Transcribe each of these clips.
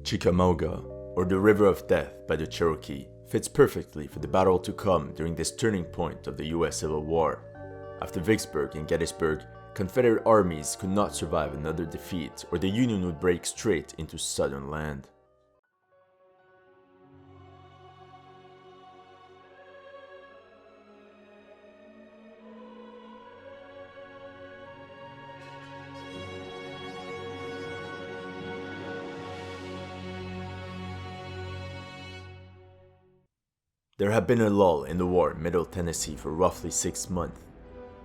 Chickamauga, or the River of Death by the Cherokee, fits perfectly for the battle to come during this turning point of the US Civil War. After Vicksburg and Gettysburg, Confederate armies could not survive another defeat, or the Union would break straight into Southern land. There had been a lull in the war in Middle Tennessee for roughly 6 months.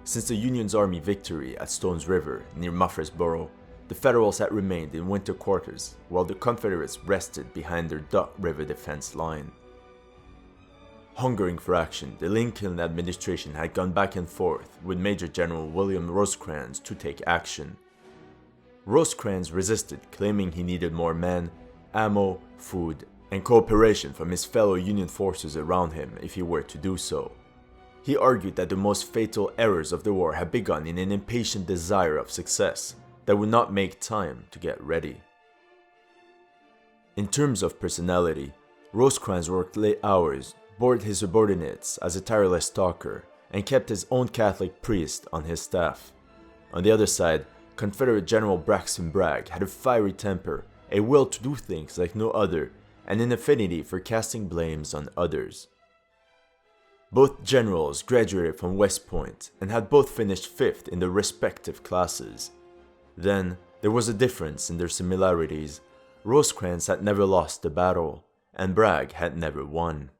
Since the Union's army victory at Stones River near Murfreesboro, the Federals had remained in winter quarters while the Confederates rested behind their Duck River defense line. Hungering for action, the Lincoln administration had gone back and forth with Major General William Rosecrans to take action. Rosecrans resisted, claiming he needed more men, ammo, food, and cooperation from his fellow Union forces around him if he were to do so. He argued that the most fatal errors of the war had begun in an impatient desire of success that would not make time to get ready. In terms of personality, Rosecrans worked late hours, bored his subordinates as a tireless talker, and kept his own Catholic priest on his staff. On the other side, Confederate General Braxton Bragg had a fiery temper, a will to do things like no other, and an affinity for casting blames on others. Both generals graduated from West Point and had both finished 5th in their respective classes. Then, there was a difference in their similarities. Rosecrans had never lost a battle, and Bragg had never won.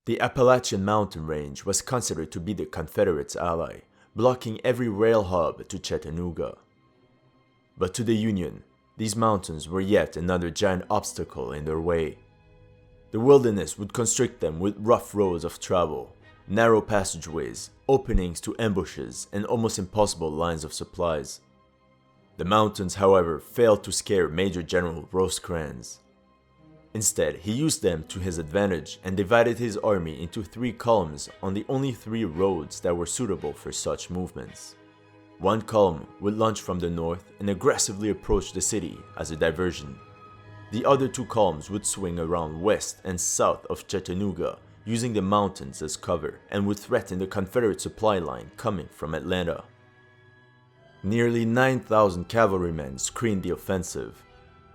The Appalachian Mountain Range was considered to be the Confederates' ally, blocking every rail hub to Chattanooga. But to the Union, these mountains were yet another giant obstacle in their way. The wilderness would constrict them with rough roads of travel, narrow passageways, openings to ambushes, and almost impossible lines of supplies. The mountains, however, failed to scare Major General Rosecrans. Instead, he used them to his advantage and divided his army into 3 columns on the only 3 roads that were suitable for such movements. One column would launch from the north and aggressively approach the city as a diversion. The other 2 columns would swing around west and south of Chattanooga, using the mountains as cover, and would threaten the Confederate supply line coming from Atlanta. Nearly 9,000 cavalrymen screened the offensive.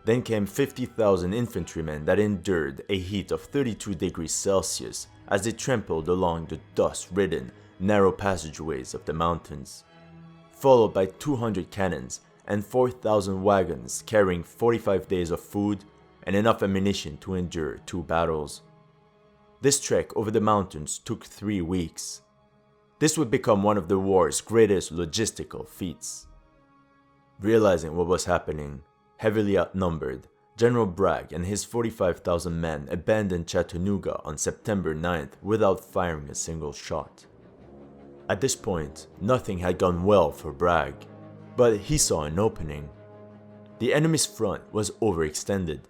Then came 50,000 infantrymen that endured a heat of 32 degrees Celsius as they trampled along the dust-ridden, narrow passageways of the mountains, followed by 200 cannons and 4,000 wagons carrying 45 days of food and enough ammunition to endure 2 battles. This trek over the mountains took 3 weeks. This would become one of the war's greatest logistical feats. Realizing what was happening, heavily outnumbered, General Bragg and his 45,000 men abandoned Chattanooga on September 9th without firing a single shot. At this point, nothing had gone well for Bragg, but he saw an opening. The enemy's front was overextended.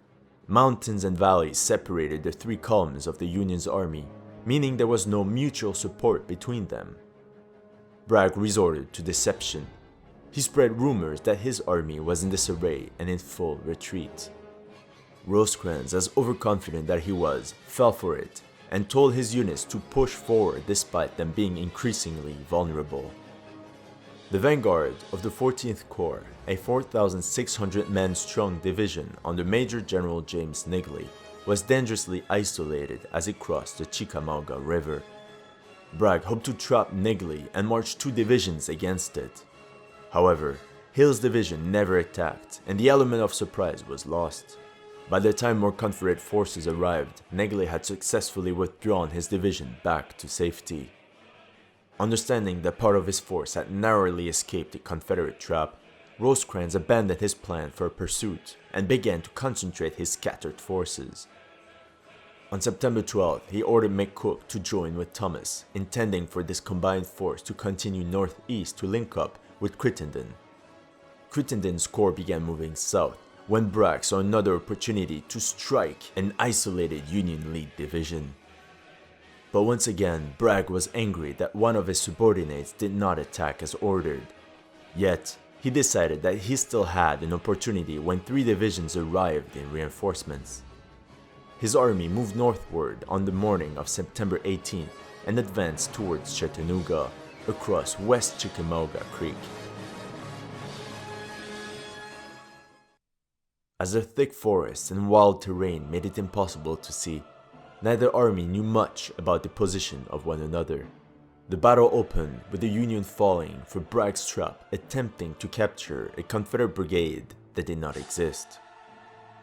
Mountains and valleys separated the 3 columns of the Union's army, meaning there was no mutual support between them. Bragg resorted to deception. He spread rumors that his army was in disarray and in full retreat. Rosecrans, as overconfident that he was, fell for it and told his units to push forward despite them being increasingly vulnerable. The vanguard of the 14th Corps, a 4,600-man strong division under Major General James Nigley, was dangerously isolated as it crossed the Chickamauga River. Bragg hoped to trap Nigley and march 2 divisions against it. However, Hill's division never attacked, and the element of surprise was lost. By the time more Confederate forces arrived, Nigley had successfully withdrawn his division back to safety. Understanding that part of his force had narrowly escaped the Confederate trap, Rosecrans abandoned his plan for a pursuit and began to concentrate his scattered forces. On September 12th, he ordered McCook to join with Thomas, intending for this combined force to continue northeast to link up with Crittenden. Crittenden's corps began moving south, when Bragg saw another opportunity to strike an isolated Union-lead division. But once again, Bragg was angry that one of his subordinates did not attack as ordered. Yet, he decided that he still had an opportunity when 3 divisions arrived in reinforcements. His army moved northward on the morning of September 18th and advanced towards Chattanooga across West Chickamauga Creek. As the thick forests and wild terrain made it impossible to see, neither army knew much about the position of one another. The battle opened with the Union falling for Bragg's trap attempting to capture a Confederate brigade that did not exist.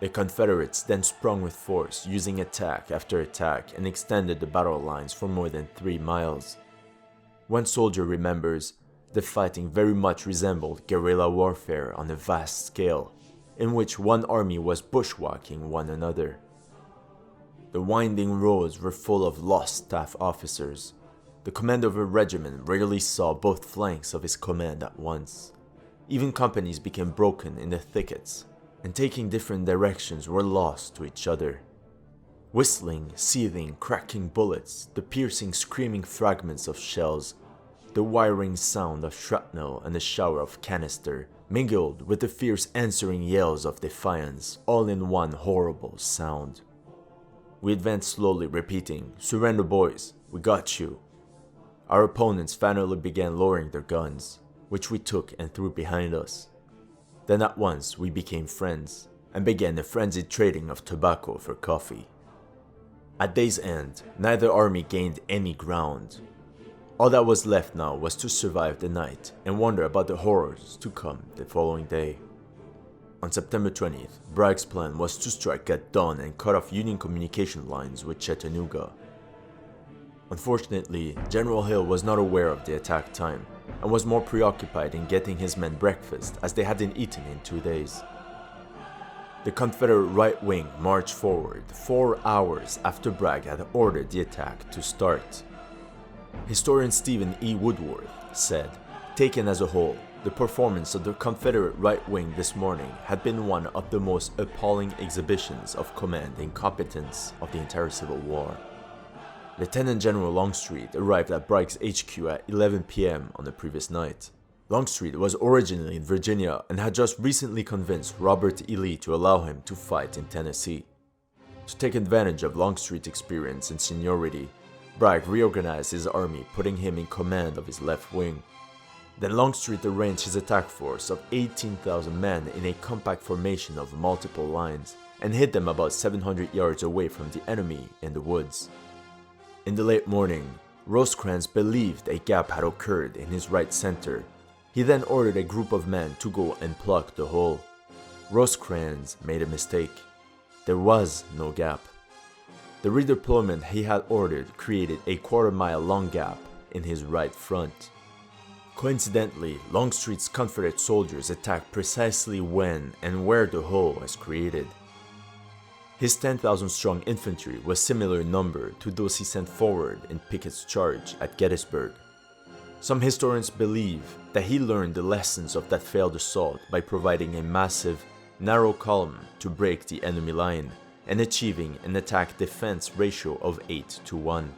The Confederates then sprung with force, using attack after attack, and extended the battle lines for more than 3 miles. One soldier remembers, the fighting very much resembled guerrilla warfare on a vast scale, in which one army was bushwhacking one another. The winding roads were full of lost staff officers. The commander of a regiment rarely saw both flanks of his command at once. Even companies became broken in the thickets, and taking different directions were lost to each other. Whistling, seething, cracking bullets, the piercing, screaming fragments of shells, the whirring sound of shrapnel and a shower of canister, mingled with the fierce answering yells of defiance, all in one horrible sound. We advanced slowly, repeating, "Surrender, boys, we got you." Our opponents finally began lowering their guns, which we took and threw behind us. Then at once we became friends, and began a frenzied trading of tobacco for coffee. At day's end, neither army gained any ground. All that was left now was to survive the night and wonder about the horrors to come the following day. On September 20th, Bragg's plan was to strike at dawn and cut off Union communication lines with Chattanooga. Unfortunately, General Hill was not aware of the attack time and was more preoccupied in getting his men breakfast as they hadn't eaten in 2 days. The Confederate right wing marched forward 4 hours after Bragg had ordered the attack to start. Historian Stephen E. Woodworth said, "Taken as a whole, the performance of the Confederate right wing this morning had been one of the most appalling exhibitions of command incompetence of the entire Civil War." Lieutenant General Longstreet arrived at Bragg's HQ at 11 p.m. on the previous night. Longstreet was originally in Virginia and had just recently convinced Robert E. Lee to allow him to fight in Tennessee. To take advantage of Longstreet's experience and seniority, Bragg reorganized his army, putting him in command of his left wing. Then Longstreet arranged his attack force of 18,000 men in a compact formation of multiple lines and hid them about 700 yards away from the enemy in the woods. In the late morning, Rosecrans believed a gap had occurred in his right center. He then ordered a group of men to go and plug the hole. Rosecrans made a mistake. There was no gap. The redeployment he had ordered created a quarter-mile long gap in his right front. Coincidentally, Longstreet's Confederate soldiers attacked precisely when and where the hole was created. His 10,000-strong infantry was similar in number to those he sent forward in Pickett's charge at Gettysburg. Some historians believe that he learned the lessons of that failed assault by providing a massive, narrow column to break the enemy line and achieving an attack-defense ratio of 8-1.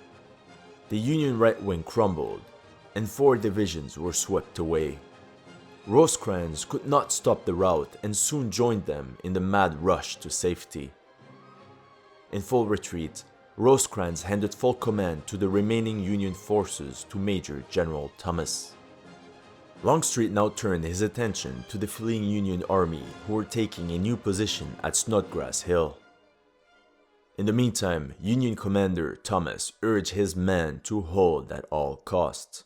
The Union right wing crumbled, and 4 divisions were swept away. Rosecrans could not stop the rout and soon joined them in the mad rush to safety. In full retreat, Rosecrans handed full command to the remaining Union forces to Major General Thomas. Longstreet now turned his attention to the fleeing Union army who were taking a new position at Snodgrass Hill. In the meantime, Union Commander Thomas urged his men to hold at all costs.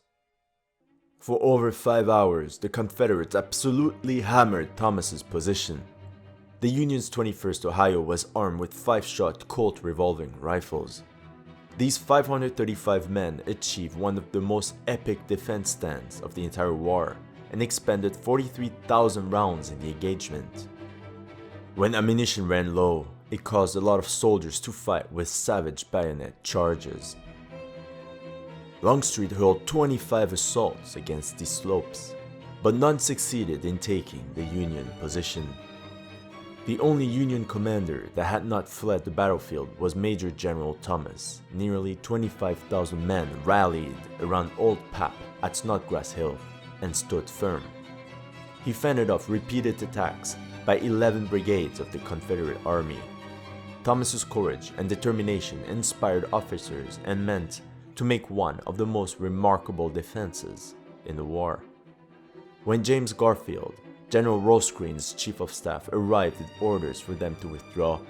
For over 5 hours, the Confederates absolutely hammered Thomas's position. The Union's 21st Ohio was armed with 5-shot Colt revolving rifles. These 535 men achieved one of the most epic defense stands of the entire war and expended 43,000 rounds in the engagement. When ammunition ran low, it caused a lot of soldiers to fight with savage bayonet charges. Longstreet hurled 25 assaults against these slopes, but none succeeded in taking the Union position. The only Union commander that had not fled the battlefield was Major General Thomas. Nearly 25,000 men rallied around Old Pap at Snodgrass Hill and stood firm. he fended off repeated attacks by 11 brigades of the Confederate Army. Thomas's courage and determination inspired officers and men to make one of the most remarkable defenses in the war. When James Garfield, General Rosecrans's chief of staff, arrived with orders for them to withdraw,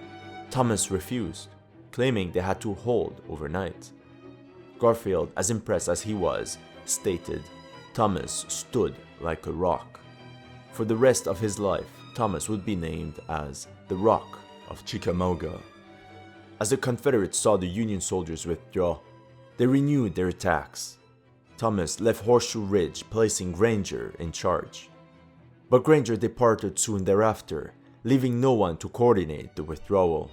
Thomas refused, claiming they had to hold overnight. Garfield, as impressed as he was, stated, "Thomas stood like a rock." For the rest of his life, Thomas would be named as the Rock of Chickamauga. As the Confederates saw the Union soldiers withdraw, they renewed their attacks. Thomas left Horseshoe Ridge, placing Granger in charge. But Granger departed soon thereafter, leaving no one to coordinate the withdrawal.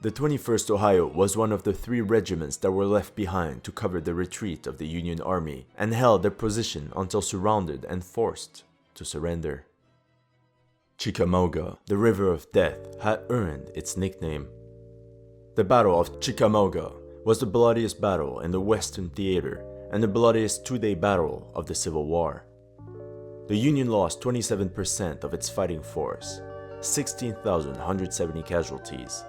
The 21st Ohio was one of the 3 regiments that were left behind to cover the retreat of the Union Army and held their position until surrounded and forced to surrender. Chickamauga, the River of Death, had earned its nickname. The Battle of Chickamauga was the bloodiest battle in the Western Theater and the bloodiest 2-day battle of the Civil War. The Union lost 27% of its fighting force, 16,170 casualties,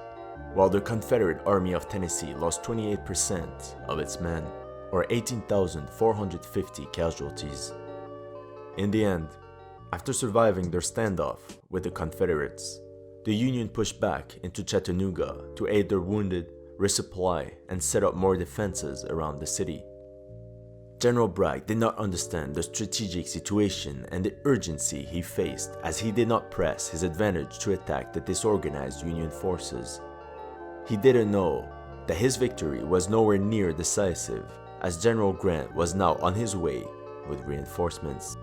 while the Confederate Army of Tennessee lost 28% of its men, or 18,450 casualties. In the end, after surviving their standoff with the Confederates, the Union pushed back into Chattanooga to aid their wounded, resupply, and set up more defenses around the city. General Bragg did not understand the strategic situation and the urgency he faced, as he did not press his advantage to attack the disorganized Union forces. He didn't know that his victory was nowhere near decisive, as General Grant was now on his way with reinforcements.